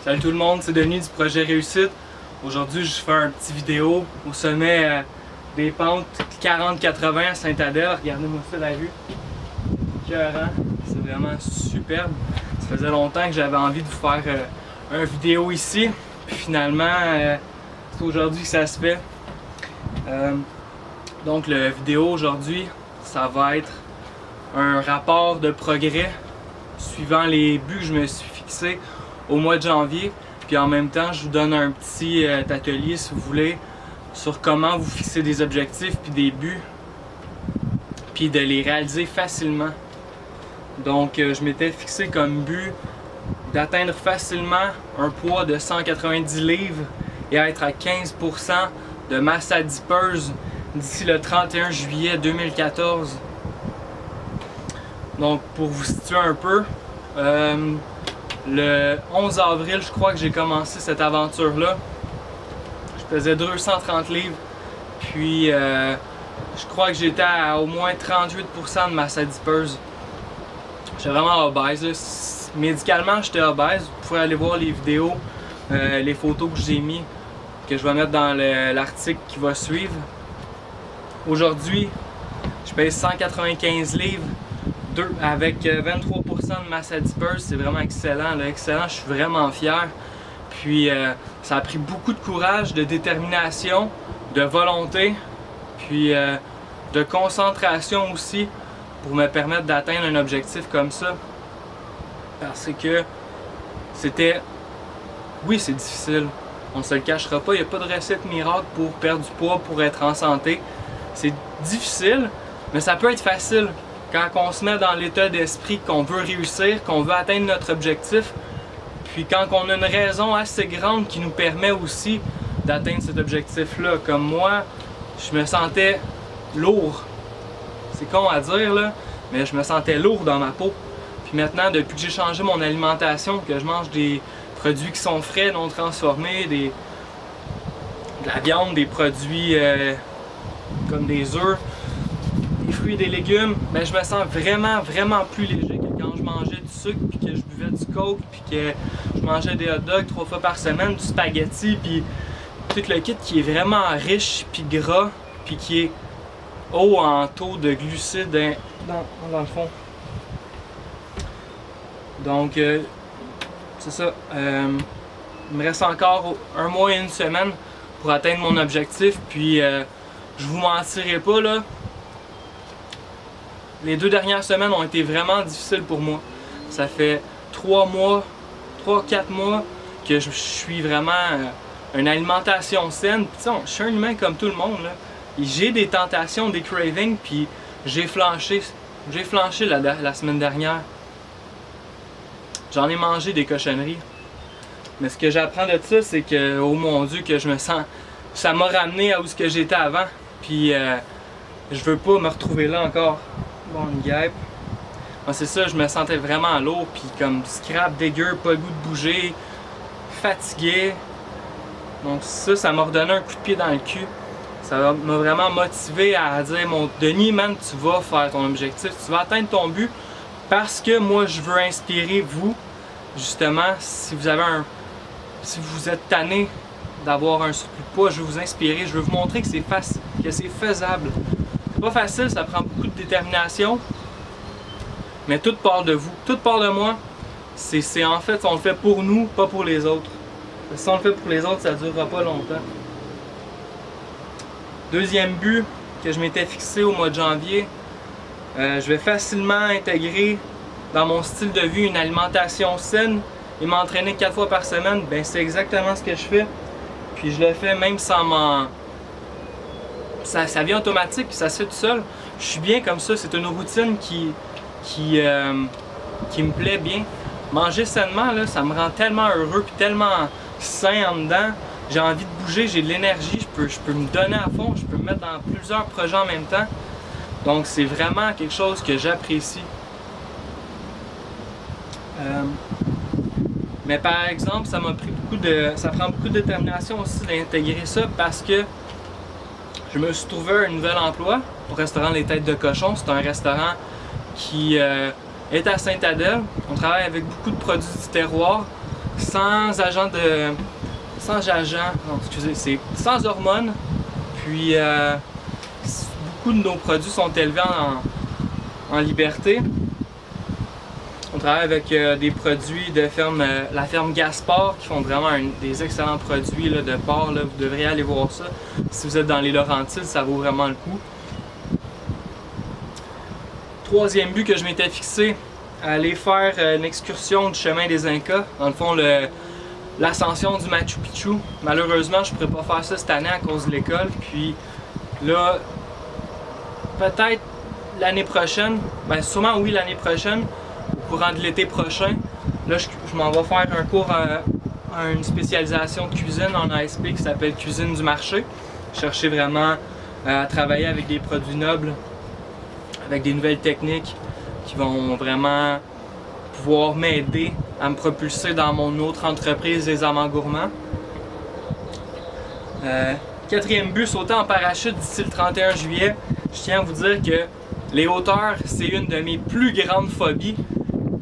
Salut tout le monde, c'est Denis du projet Réussite. Aujourd'hui, je fais un petit vidéo au sommet des pentes 40-80 à Saint-Adèle. Regardez-moi ça, la vue. Écœurant. C'est vraiment superbe. Ça faisait longtemps que j'avais envie de vous faire une vidéo ici. Puis finalement, c'est aujourd'hui que ça se fait. Donc, la vidéo aujourd'hui, ça va être un rapport de progrès suivant les buts que je me suis fixé au mois de janvier. Puis en même temps, je vous donne un petit atelier, si vous voulez, sur comment vous fixer des objectifs puis des buts, puis de les réaliser facilement. Donc, je m'étais fixé comme but d'atteindre facilement un poids de 190 livres et être à 15% de masse adipeuse d'ici le 31 juillet 2014. Donc, pour vous situer un peu, le 11 avril, je crois que j'ai commencé cette aventure-là. Je pesais 230 livres, puis je crois que j'étais à au moins 38% de masse adipeuse. J'étais vraiment obèse, là. Médicalement, j'étais obèse. Vous pouvez aller voir les vidéos, les photos que j'ai mis, que je vais mettre dans l'article qui va suivre. Aujourd'hui, je pèse 195 livres avec 23% de masse adipeuse. C'est vraiment excellent, là. Excellent, je suis vraiment fier. Puis ça a pris beaucoup de courage, de détermination, de volonté, puis de concentration aussi pour me permettre d'atteindre un objectif comme ça. Parce que c'était... Oui, c'est difficile. On ne se le cachera pas, il n'y a pas de recette miracle pour perdre du poids, pour être en santé. C'est difficile, mais ça peut être facile. Quand on se met dans l'état d'esprit qu'on veut réussir, qu'on veut atteindre notre objectif, puis quand on a une raison assez grande qui nous permet aussi d'atteindre cet objectif-là. Comme moi, je me sentais lourd. C'est con à dire, là, mais je me sentais lourd dans ma peau. Puis maintenant, depuis que j'ai changé mon alimentation, que je mange des produits qui sont frais, non transformés, de la viande, des produits comme des œufs, des fruits et des légumes, ben je me sens vraiment plus léger que quand je mangeais du sucre, puis que je buvais du coke, puis que je mangeais des hot dogs 3 fois par semaine, du spaghetti, puis tout le kit qui est vraiment riche, puis gras, puis qui est haut en taux de glucides dans le fond. Donc, c'est ça. Il me reste encore un mois et une semaine pour atteindre mon objectif, puis je vous mentirai pas, là. Les 2 dernières semaines ont été vraiment difficiles pour moi. Ça fait 3-4 mois que je suis vraiment une alimentation saine. Puis, je suis un humain comme tout le monde, là. J'ai des tentations, des cravings, puis j'ai flanché. J'ai flanché la semaine dernière. J'en ai mangé des cochonneries. Mais ce que j'apprends de ça, c'est que, oh mon Dieu, que je me sens... Ça m'a ramené à où j'étais avant. Puis je veux pas me retrouver là encore. Bon, une guêpe. Moi, c'est ça, je me sentais vraiment lourd, puis comme scrap, dégueu, pas le goût de bouger, fatigué. Donc ça m'a redonné un coup de pied dans le cul. Ça m'a vraiment motivé à dire, mon Denis, man, tu vas faire ton objectif, tu vas atteindre ton but, parce que moi, je veux inspirer vous, justement, si vous êtes tanné d'avoir un surplus de poids, je veux vous inspirer, je veux vous montrer que c'est facile, que c'est faisable. C'est pas facile, ça prend beaucoup de détermination, mais tout part de vous, tout part de moi. C'est en fait, on le fait pour nous, pas pour les autres. Si on le fait pour les autres, ça durera pas longtemps. Deuxième but que je m'étais fixé au mois de janvier, je vais facilement intégrer dans mon style de vie une alimentation saine et m'entraîner 4 fois par semaine. Ben, c'est exactement ce que je fais. Puis je le fais même sans m'en... Ça vient automatique, ça se fait tout seul. Je suis bien comme ça, c'est une routine qui me plaît bien. Manger sainement, là, ça me rend tellement heureux et tellement sain en dedans. J'ai envie de bouger, j'ai de l'énergie, je peux me donner à fond, je peux me mettre dans plusieurs projets en même temps. Donc c'est vraiment quelque chose que j'apprécie. Mais par exemple, ça prend beaucoup de détermination aussi d'intégrer ça, parce que je me suis trouvé un nouvel emploi au restaurant Les Têtes de Cochon. C'est un restaurant qui est à Saint-Adèle. On travaille avec beaucoup de produits du terroir. c'est sans hormones. Puis beaucoup de nos produits sont élevés en liberté. On travaille avec des produits de la ferme Gaspard qui font vraiment des excellents produits là, de porc. Là. Vous devriez aller voir ça. Si vous êtes dans les Laurentides, ça vaut vraiment le coup. Troisième but que je m'étais fixé, aller faire une excursion du chemin des Incas. Dans le fond, l'ascension du Machu Picchu. Malheureusement, je ne pourrais pas faire ça cette année à cause de l'école. Puis là, peut-être l'année prochaine, ben sûrement oui l'année prochaine, au courant de l'été prochain. Là, je m'en vais faire un cours une spécialisation de cuisine en ASP qui s'appelle Cuisine du marché. Chercher vraiment à travailler avec des produits nobles, avec des nouvelles techniques qui vont vraiment pouvoir m'aider à me propulser dans mon autre entreprise, Les Amants Gourmands. Quatrième but, sauter en parachute d'ici le 31 juillet. Je tiens à vous dire que les hauteurs, c'est une de mes plus grandes phobies.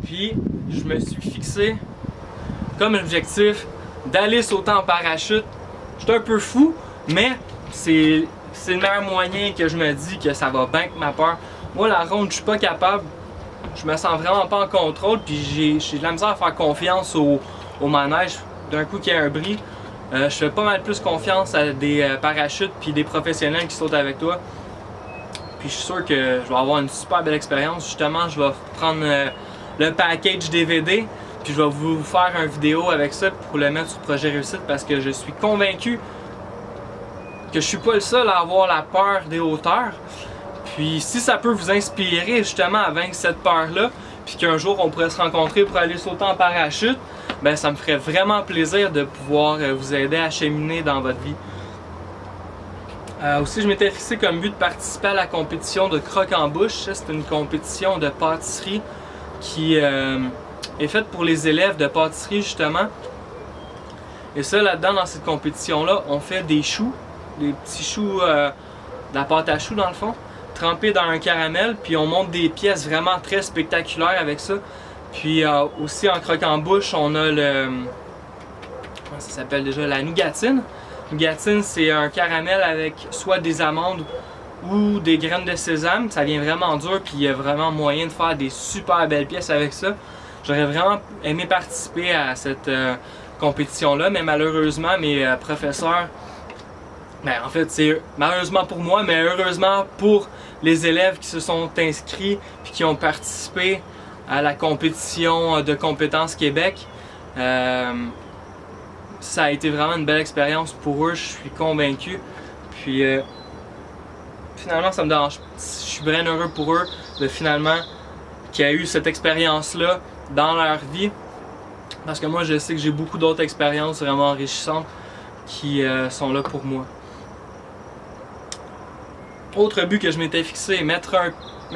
Puis, je me suis fixé comme objectif d'aller sauter en parachute. Je suis un peu fou, mais c'est le meilleur moyen que je me dis que ça va vaincre ma peur. Moi, la ronde, je suis pas capable. Je me sens vraiment pas en contrôle, puis j'ai de la misère à faire confiance au manège. D'un coup qu'il y a un bris, je fais pas mal plus confiance à des parachutes puis des professionnels qui sautent avec toi. Puis je suis sûr que je vais avoir une super belle expérience. Justement, je vais prendre le package DVD, puis je vais vous faire une vidéo avec ça pour le mettre sur Projet Réussite parce que je suis convaincu que je suis pas le seul à avoir la peur des hauteurs. Puis si ça peut vous inspirer justement à vaincre cette peur-là, puis qu'un jour on pourrait se rencontrer pour aller sauter en parachute, ben ça me ferait vraiment plaisir de pouvoir vous aider à cheminer dans votre vie. Aussi, je m'étais fixé comme but de participer à la compétition de croque en bouche. C'est une compétition de pâtisserie qui est faite pour les élèves de pâtisserie justement. Et ça, là-dedans, dans cette compétition-là, on fait des choux, des petits choux, de la pâte à choux dans le fond, trempés dans un caramel, puis on monte des pièces vraiment très spectaculaires avec ça. Puis aussi en croque en bouche, on a comment ça s'appelle déjà? La nougatine. Nougatine, c'est un caramel avec soit des amandes ou des graines de sésame. Ça vient vraiment dur, puis il y a vraiment moyen de faire des super belles pièces avec ça. J'aurais vraiment aimé participer à cette compétition-là, mais malheureusement, mes professeurs, ben, en fait, c'est malheureusement pour moi, mais heureusement pour les élèves qui se sont inscrits puis qui ont participé à la compétition de compétences Québec. Ça a été vraiment une belle expérience pour eux, je suis convaincu. Puis finalement, ça me dérange. Je suis bien heureux pour eux de finalement qu'il y a eu cette expérience-là dans leur vie. Parce que moi, je sais que j'ai beaucoup d'autres expériences vraiment enrichissantes qui sont là pour moi. Autre but que je m'étais fixé, mettre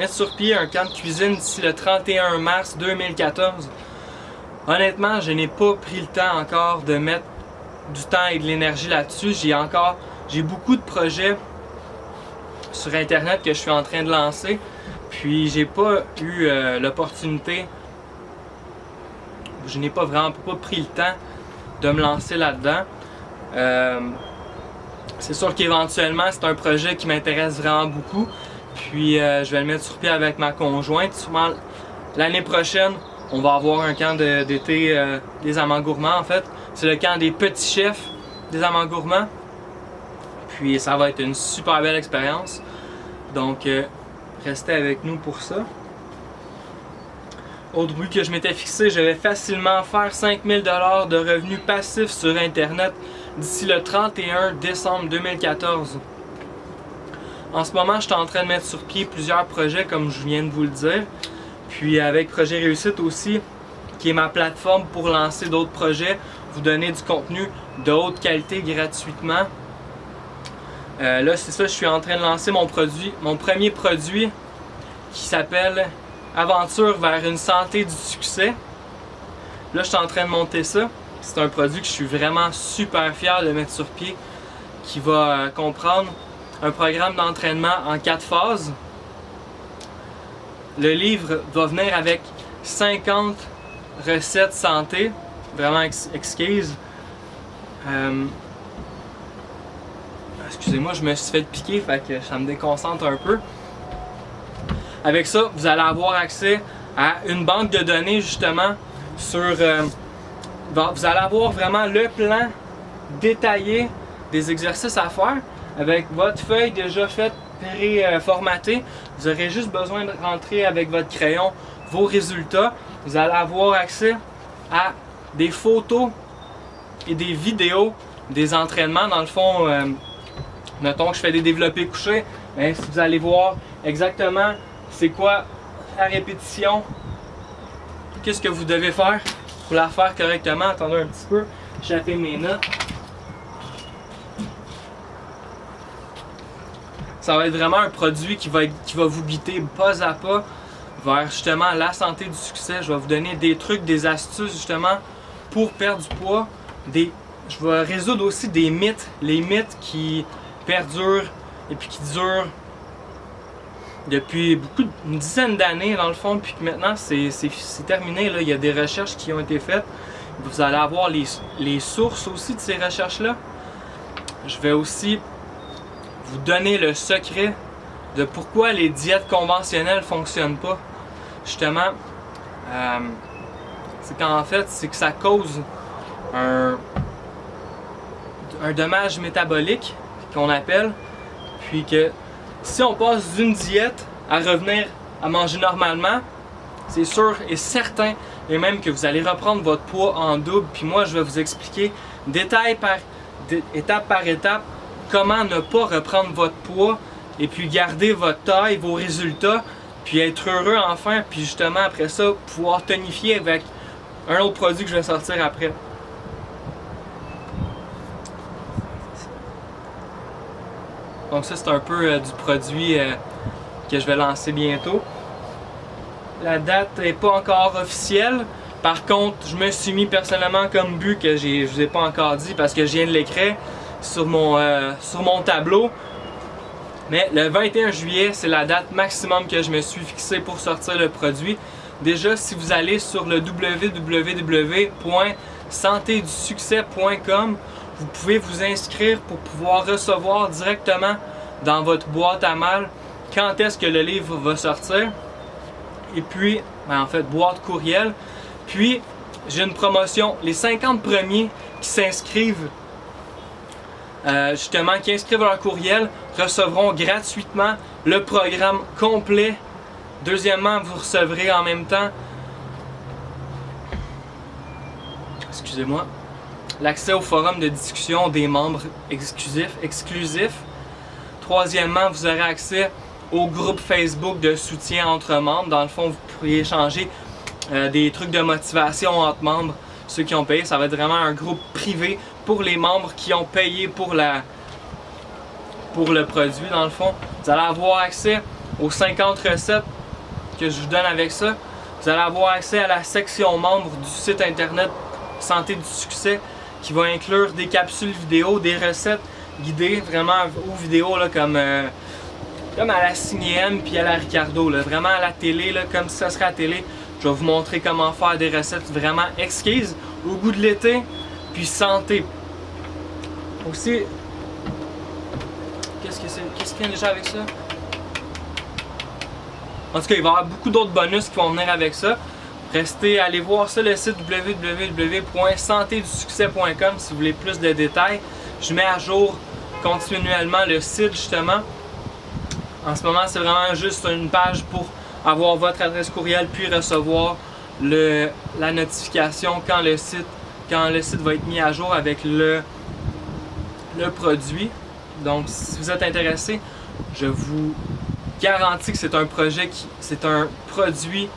sur pied un camp de cuisine d'ici le 31 mars 2014. Honnêtement, je n'ai pas pris le temps encore de mettre du temps et de l'énergie là-dessus. J'ai beaucoup de projets sur internet que je suis en train de lancer. Puis j'ai pas eu l'opportunité. Je n'ai pas pris le temps de me lancer là-dedans. C'est sûr qu'éventuellement, c'est un projet qui m'intéresse vraiment beaucoup. Puis je vais le mettre sur pied avec ma conjointe. Sûrement l'année prochaine, on va avoir un camp d'été des Amants Gourmands en fait. C'est le camp des petits chefs des Amants Gourmands. Puis ça va être une super belle expérience. Donc restez avec nous pour ça. Autre but que je m'étais fixé, je vais facilement faire 5000 $ de revenus passifs sur Internet d'ici le 31 décembre 2014. En ce moment, je suis en train de mettre sur pied plusieurs projets comme je viens de vous le dire. Puis avec Projet Réussite aussi, qui est ma plateforme pour lancer d'autres projets, vous donner du contenu de haute qualité gratuitement. Là, c'est ça, je suis en train de lancer mon premier produit qui s'appelle Aventure vers une santé du succès. Là, je suis en train de monter ça. C'est un produit que je suis vraiment super fier de mettre sur pied, qui va comprendre un programme d'entraînement en 4 phases. Le livre va venir avec 50 recettes santé vraiment exquise. Excusez-moi, je me suis fait piquer, fait que ça me déconcentre un peu. Avec ça, vous allez avoir accès à une banque de données justement sur... vous allez avoir vraiment le plan détaillé des exercices à faire avec votre feuille déjà faite, pré-formatée. Vous aurez juste besoin de rentrer avec votre crayon vos résultats. Vous allez avoir accès à des photos et des vidéos des entraînements. Dans le fond, mettons que je fais des développés couchés, bien, si vous allez voir exactement c'est quoi la répétition, qu'est-ce que vous devez faire pour la faire correctement. Attendez un petit peu, j'ai fait mes notes. Ça va être vraiment un produit qui va vous guider pas à pas vers justement la santé du succès. Je vais vous donner des trucs, des astuces justement pour perdre du poids. Je vais résoudre aussi des mythes, les mythes qui perdurent et puis qui durent depuis une dizaine d'années dans le fond, puis que maintenant c'est terminé. Là. Il y a des recherches qui ont été faites. Vous allez avoir les sources aussi de ces recherches-là. Je vais aussi vous donner le secret de pourquoi les diètes conventionnelles ne fonctionnent pas. Justement, c'est qu'en fait, c'est que ça cause un dommage métabolique qu'on appelle, puis que si on passe d'une diète à revenir à manger normalement, c'est sûr et certain et même que vous allez reprendre votre poids en double. Puis moi, je vais vous expliquer étape par étape comment ne pas reprendre votre poids et puis garder votre taille, vos résultats, puis être heureux enfin, puis justement après ça, pouvoir tonifier avec un autre produit que je vais sortir après. Donc ça, c'est un peu du produit que je vais lancer bientôt. La date n'est pas encore officielle. Par contre, je me suis mis personnellement comme but que je vous ai pas encore dit parce que je viens de l'écrire sur mon tableau. Mais le 21 juillet, c'est la date maximum que je me suis fixée pour sortir le produit. Déjà, si vous allez sur le www.santédusuccès.com, vous pouvez vous inscrire pour pouvoir recevoir directement dans votre boîte à mal quand est-ce que le livre va sortir. Et puis, en fait, boîte courriel. Puis, j'ai une promotion. Les 50 premiers qui s'inscrivent, justement, qui inscrivent leur courriel, recevront gratuitement le programme complet. Deuxièmement, vous recevrez en même temps, excusez-moi, l'accès au forum de discussion des membres exclusifs. Troisièmement, vous aurez accès au groupe Facebook de soutien entre membres. Dans le fond, vous pourriez échanger des trucs de motivation entre membres. Ceux qui ont payé, ça va être vraiment un groupe privé pour les membres qui ont payé pour le produit. Dans le fond, vous allez avoir accès aux 50 recettes que je vous donne avec ça. Vous allez avoir accès à la section membres du site internet Santé du Succès qui va inclure des capsules vidéo, des recettes guidées vraiment aux vidéos là, comme à la Signéenne puis à la Ricardo, là, vraiment à la télé, là, comme si ça serait à la télé. Je vais vous montrer comment faire des recettes vraiment exquises, au goût de l'été, puis santé. Aussi, qu'est-ce qu'il y a déjà avec ça? En tout cas, il va y avoir beaucoup d'autres bonus qui vont venir avec ça. Restez, allez voir ça, le site www.santédusuccès.com si vous voulez plus de détails. Je mets à jour continuellement le site justement. En ce moment, c'est vraiment juste une page pour avoir votre adresse courriel puis recevoir la notification quand le site va être mis à jour avec le produit. Donc, si vous êtes intéressé, je vous garantis que c'est un produit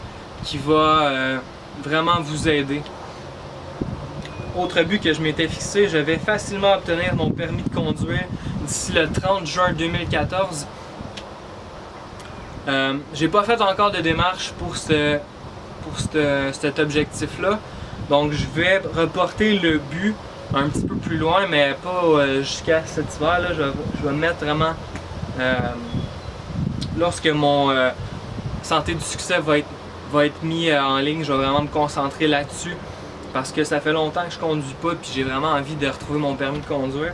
qui va vraiment vous aider. Autre but que je m'étais fixé, je vais facilement obtenir mon permis de conduire d'ici le 30 juin 2014. J'ai pas fait encore de démarche pour cet objectif-là. Donc je vais reporter le but un petit peu plus loin, mais pas jusqu'à cet hiver. Là. Je vais me mettre vraiment lorsque mon Santé du Succès va être mis en ligne, je vais vraiment me concentrer là-dessus parce que ça fait longtemps que je conduis pas puis j'ai vraiment envie de retrouver mon permis de conduire.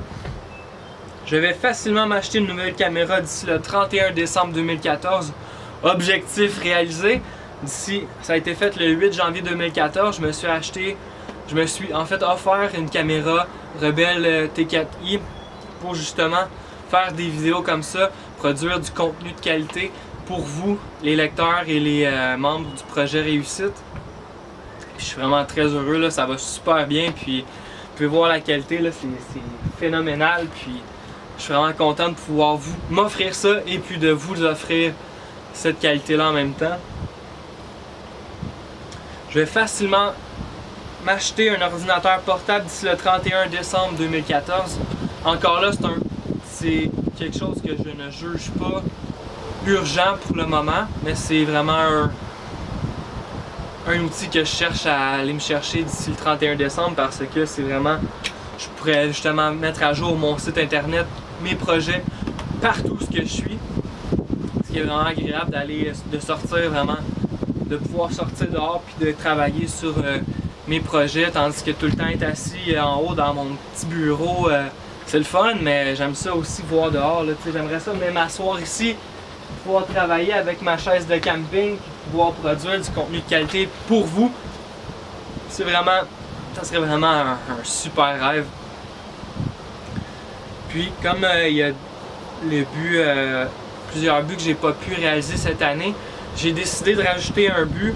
Je vais facilement m'acheter une nouvelle caméra d'ici le 31 décembre 2014. Objectif réalisé. D'ici, ça a été fait le 8 janvier 2014. Je me suis en fait offert une caméra Rebelle T4i pour justement faire des vidéos comme ça, produire du contenu de qualité pour vous, les lecteurs et les membres du projet Réussite. Je suis vraiment très heureux, là, ça va super bien, puis vous pouvez voir la qualité, là, c'est phénoménal, puis je suis vraiment content de pouvoir m'offrir ça et puis de vous offrir cette qualité-là en même temps. Je vais facilement m'acheter un ordinateur portable d'ici le 31 décembre 2014. Encore là, c'est quelque chose que je ne juge pas urgent pour le moment, mais c'est vraiment un outil que je cherche à aller me chercher d'ici le 31 décembre parce que c'est vraiment, je pourrais justement mettre à jour mon site internet, mes projets, partout ce que je suis. Ce qui est vraiment agréable de sortir vraiment, de pouvoir sortir dehors puis de travailler sur mes projets, tandis que tout le temps être assis en haut dans mon petit bureau, c'est le fun, mais j'aime ça aussi voir dehors. J'aimerais ça venir m'asseoir ici, pouvoir travailler avec ma chaise de camping, pouvoir produire du contenu de qualité pour vous. Ça serait vraiment un super rêve. Puis comme il y a plusieurs buts que j'ai pas pu réaliser cette année, j'ai décidé de rajouter un but.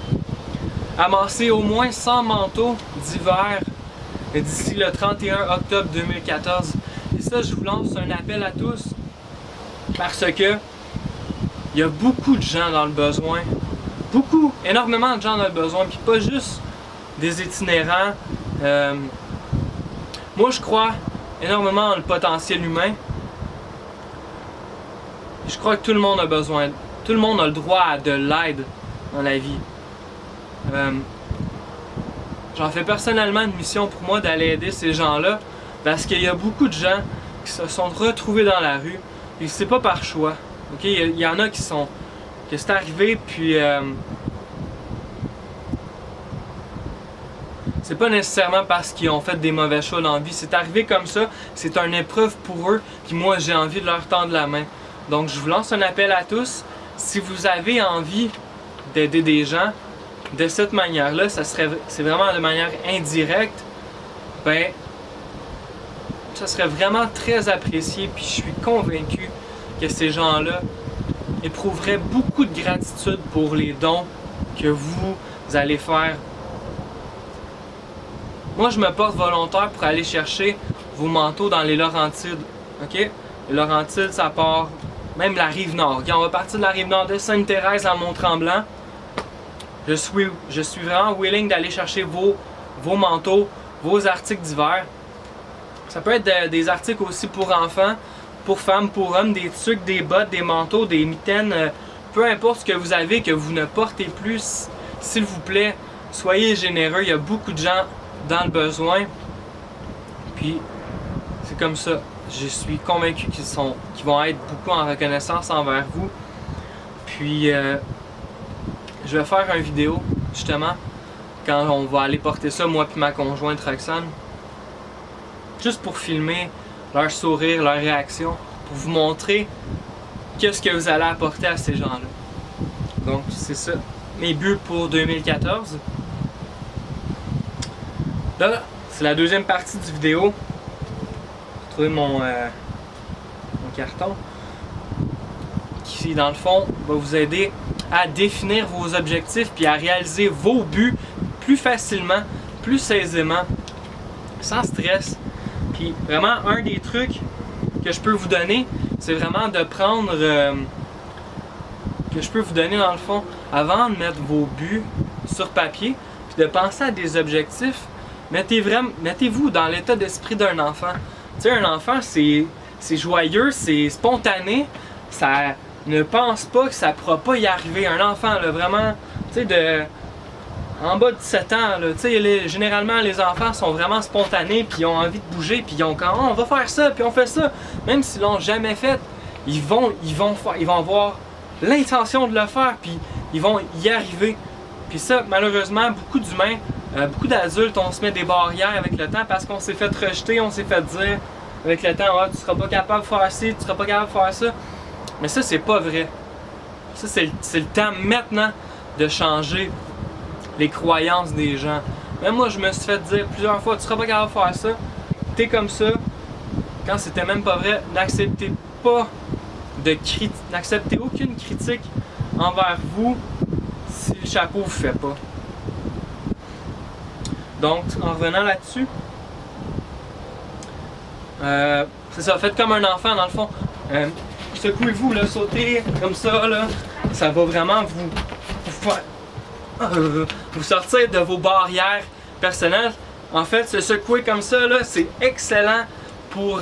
Amasser au moins 100 manteaux d'hiver d'ici le 31 octobre 2014. Et ça, je vous lance un appel à tous parce que il y a beaucoup de gens dans le besoin. Énormément de gens dans le besoin, puis pas juste des itinérants. Moi, je crois énormément dans le potentiel humain. Je crois que tout le monde a besoin, tout le monde a le droit à de l'aide dans la vie. J'en fais personnellement une mission pour moi d'aller aider ces gens-là parce qu'il y a beaucoup de gens qui se sont retrouvés dans la rue et c'est pas par choix. Okay? Il y en a que c'est arrivé puis c'est pas nécessairement parce qu'ils ont fait des mauvais choix dans la vie, c'est arrivé comme ça, c'est une épreuve pour eux puis moi j'ai envie de leur tendre la main. Donc je vous lance un appel à tous, si vous avez envie d'aider des gens de cette manière-là, c'est vraiment de manière indirecte, ben ça serait vraiment très apprécié puis je suis convaincu que ces gens-là éprouveraient beaucoup de gratitude pour les dons que vous allez faire. Moi, je me porte volontaire pour aller chercher vos manteaux dans les Laurentides. Ok? Les Laurentides, ça part même la Rive-Nord. Okay? On va partir de la Rive-Nord de Sainte-Thérèse à Mont-Tremblant. Je suis vraiment willing d'aller chercher vos manteaux, vos articles d'hiver. Ça peut être des articles aussi pour enfants, pour femmes, pour hommes, des tucs, des bottes, des manteaux, des mitaines, peu importe ce que vous avez, que vous ne portez plus, s'il vous plaît, soyez généreux, il y a beaucoup de gens dans le besoin, puis c'est comme ça, je suis convaincu qu'ils vont être beaucoup en reconnaissance envers vous, puis je vais faire une vidéo, justement, quand on va aller porter ça, moi puis ma conjointe Roxane, juste pour filmer leur sourire, leur réaction, pour vous montrer qu'est-ce que vous allez apporter à ces gens-là. Donc, c'est ça, mes buts pour 2014. Là, c'est la deuxième partie du vidéo. J'ai trouvé mon carton, qui, dans le fond, va vous aider à définir vos objectifs puis à réaliser vos buts plus facilement, plus aisément, sans stress. Puis vraiment, un des trucs que je peux vous donner, c'est vraiment de prendre, que je peux vous donner dans le fond, avant de mettre vos buts sur papier, puis de penser à des objectifs, mettez-vous dans l'état d'esprit d'un enfant. Tu sais, un enfant, c'est joyeux, c'est spontané, ça ne pense pas que ça pourra pas y arriver. Un enfant, là, vraiment, tu sais, en bas de 7 ans, là, généralement les enfants sont vraiment spontanés, puis ils ont envie de bouger, puis ils ont quand on va faire ça, puis on fait ça. Même s'ils l'ont jamais fait, ils vont avoir l'intention de le faire, puis ils vont y arriver. Puis ça, malheureusement, beaucoup d'humains Beaucoup d'adultes, on se met des barrières avec le temps parce qu'on s'est fait rejeter, on s'est fait dire avec le temps, ah, tu seras pas capable de faire ci, tu seras pas capable de faire ça. Mais ça, c'est pas vrai. Ça, c'est le temps maintenant de changer les croyances des gens. Même moi, je me suis fait dire plusieurs fois, tu seras pas capable de faire ça, t'es comme ça. Quand c'était même pas vrai, n'acceptez pas n'acceptez aucune critique envers vous si le chapeau vous fait pas. Donc, en revenant là-dessus, c'est ça, faites comme un enfant dans le fond. Secouez-vous, là, sautez comme ça, là, ça va vraiment vous faire vous sortir de vos barrières personnelles. En fait, se secouer comme ça, là, c'est excellent pour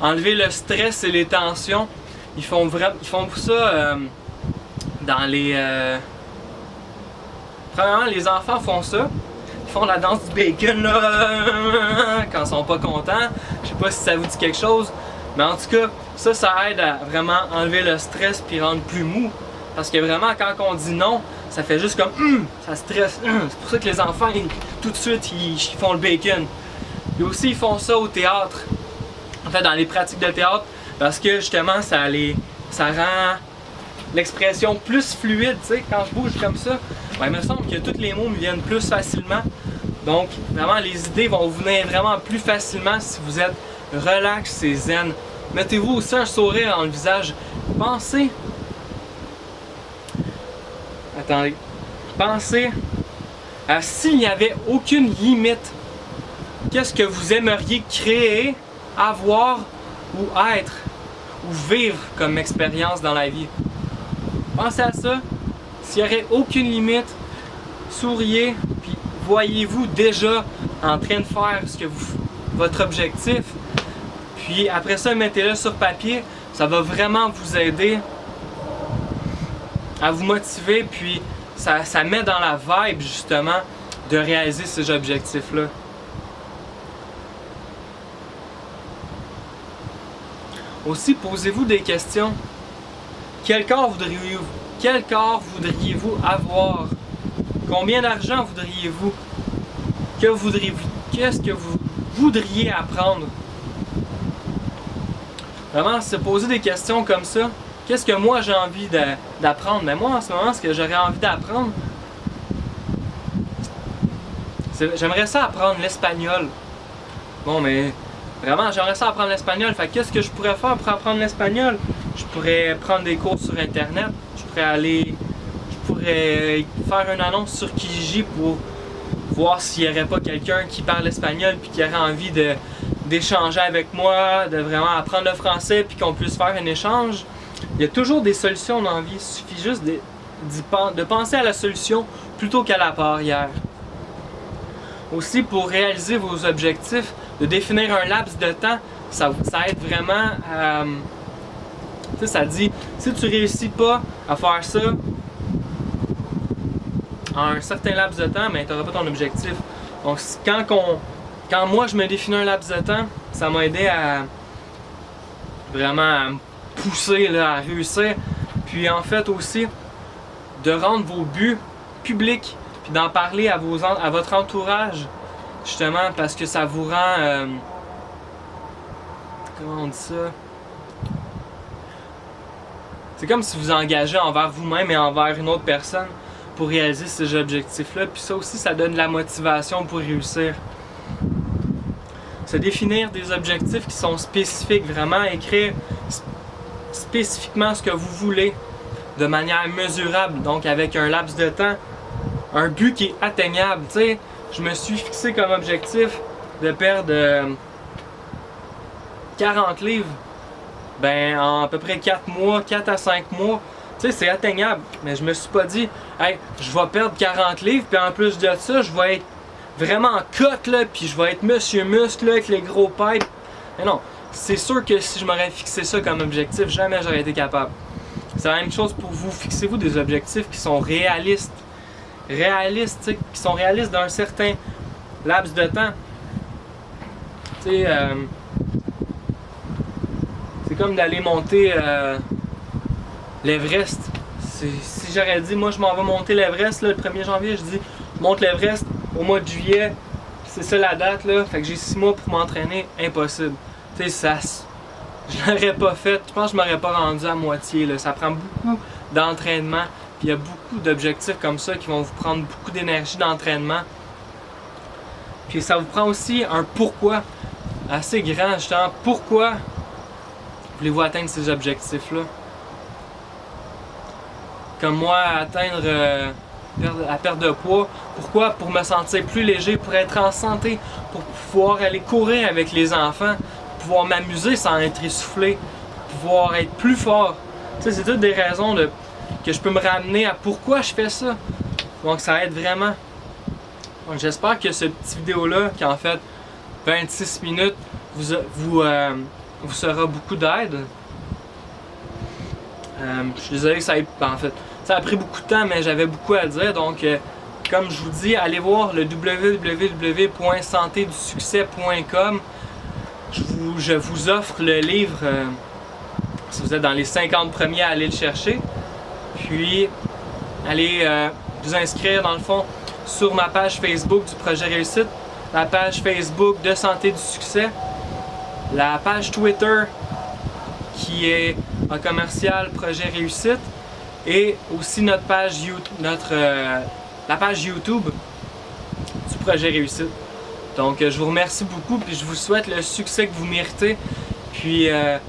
enlever le stress et les tensions. Ils font ça dans les... Premièrement, les enfants font ça. Ils font la danse du bacon là, quand ils sont pas contents. Je sais pas si ça vous dit quelque chose. Mais en tout cas, ça aide à vraiment enlever le stress puis rendre plus mou. Parce que vraiment, quand on dit non, ça fait juste comme ça stresse. C'est pour ça que les enfants, tout de suite, ils font le bacon. Et aussi, ils font ça au théâtre. En fait, dans les pratiques de théâtre, parce que justement, ça rend l'expression plus fluide. Tu sais, quand je bouge comme ça, ben, il me semble que tous les mots me viennent plus facilement. Donc, vraiment, les idées vont vous venir vraiment plus facilement si vous êtes relax et zen. Mettez-vous aussi un sourire dans le visage. Pensez. Attendez. Pensez à s'il n'y avait aucune limite. Qu'est-ce que vous aimeriez créer, avoir ou être ou vivre comme expérience dans la vie? Pensez à ça. S'il n'y aurait aucune limite, souriez, puis voyez-vous déjà en train de faire votre objectif. Puis après ça, mettez-le sur papier. Ça va vraiment vous aider à vous motiver, puis ça met dans la vibe justement de réaliser ces objectifs-là. Aussi, posez-vous des questions. Quel corps voudriez-vous avoir? Combien d'argent voudriez-vous? Qu'est-ce que vous voudriez apprendre? Vraiment, se poser des questions comme ça. Qu'est-ce que moi j'ai envie d'apprendre? Mais moi, en ce moment, ce que j'aurais envie d'apprendre, j'aimerais ça apprendre l'espagnol. Bon, mais vraiment, j'aimerais ça apprendre l'espagnol. Fait qu'est-ce que je pourrais faire pour apprendre l'espagnol? Je pourrais prendre des cours sur Internet. Je pourrais faire une annonce sur Kijiji pour voir s'il n'y aurait pas quelqu'un qui parle espagnol puis qui aurait envie d'échanger avec moi, de vraiment apprendre le français puis qu'on puisse faire un échange. Il y a toujours des solutions dans la vie. Il suffit juste de penser à la solution plutôt qu'à la barrière. Aussi, pour réaliser vos objectifs, de définir un laps de temps, ça aide vraiment à... Tu sais, ça dit, si tu réussis pas à faire ça en un certain laps de temps, ben, tu n'auras pas ton objectif. Donc, quand moi je me définis un laps de temps, ça m'a aidé à vraiment me pousser là, à réussir. Puis en fait aussi, de rendre vos buts publics, puis d'en parler à votre entourage, justement, parce que ça vous rend... comment on dit ça? C'est comme si vous engagez envers vous-même et envers une autre personne pour réaliser ces objectifs-là. Puis ça aussi, ça donne de la motivation pour réussir. Se définir des objectifs qui sont spécifiques, vraiment écrire spécifiquement ce que vous voulez de manière mesurable, donc avec un laps de temps, un but qui est atteignable. Tu sais, je me suis fixé comme objectif de perdre 40 livres. Ben, en à peu près 4 mois, 4 à 5 mois, tu sais, c'est atteignable. Mais je me suis pas dit, hey, je vais perdre 40 livres, puis en plus de ça, je vais être vraiment en cote, là, puis je vais être monsieur muscle, là, avec les gros pipes. Mais non, c'est sûr que si je m'aurais fixé ça comme objectif, jamais j'aurais été capable. C'est la même chose pour vous. Fixez-vous des objectifs qui sont réalistes. Réalistes, tu sais, qui sont réalistes d'un certain laps de temps. Tu sais, c'est comme d'aller monter l'Everest. Si j'aurais dit, moi je m'en vais monter l'Everest, le 1er janvier, je dis, je monte l'Everest, au mois de juillet, c'est ça la date là, fait que j'ai 6 mois pour m'entraîner, impossible. Tu sais, ça, je l'aurais pas fait, je pense que je m'aurais pas rendu à moitié là. Ça prend beaucoup d'entraînement, puis il y a beaucoup d'objectifs comme ça qui vont vous prendre beaucoup d'énergie d'entraînement. Puis ça vous prend aussi un pourquoi assez grand, justement, pourquoi voulez-vous atteindre ces objectifs-là? Comme moi, atteindre la perte de poids. Pourquoi? Pour me sentir plus léger, pour être en santé, pour pouvoir aller courir avec les enfants, pouvoir m'amuser sans être essoufflé, pouvoir être plus fort. Tu sais, c'est toutes des raisons que je peux me ramener à pourquoi je fais ça. Donc ça aide vraiment. Donc j'espère que cette petite vidéo-là, qui en fait 26 minutes, vous sera beaucoup d'aide. Je suis désolé que ça ait, en fait, ça a pris beaucoup de temps, mais j'avais beaucoup à dire. Donc, comme je vous dis, allez voir le www.santédusuccès.com. Je vous offre le livre, si vous êtes dans les 50 premiers, à aller le chercher. Puis, allez vous inscrire dans le fond sur ma page Facebook du Projet Réussite, la page Facebook de Santé du Succès, la page Twitter qui est en commercial Projet Réussite, et aussi notre page YouTube, la page YouTube du Projet Réussite. Donc je vous remercie beaucoup, puis je vous souhaite le succès que vous méritez, puis je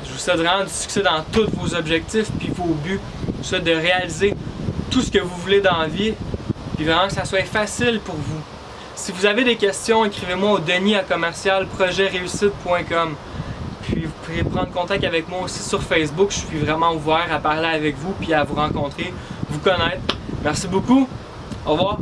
vous souhaite vraiment du succès dans tous vos objectifs puis vos buts. Je vous souhaite de réaliser tout ce que vous voulez dans la vie, puis vraiment que ça soit facile pour vous. Si vous avez des questions, écrivez-moi au denis@projetréussite.com. Puis vous pouvez prendre contact avec moi aussi sur Facebook. Je suis vraiment ouvert à parler avec vous puis à vous rencontrer, vous connaître. Merci beaucoup. Au revoir.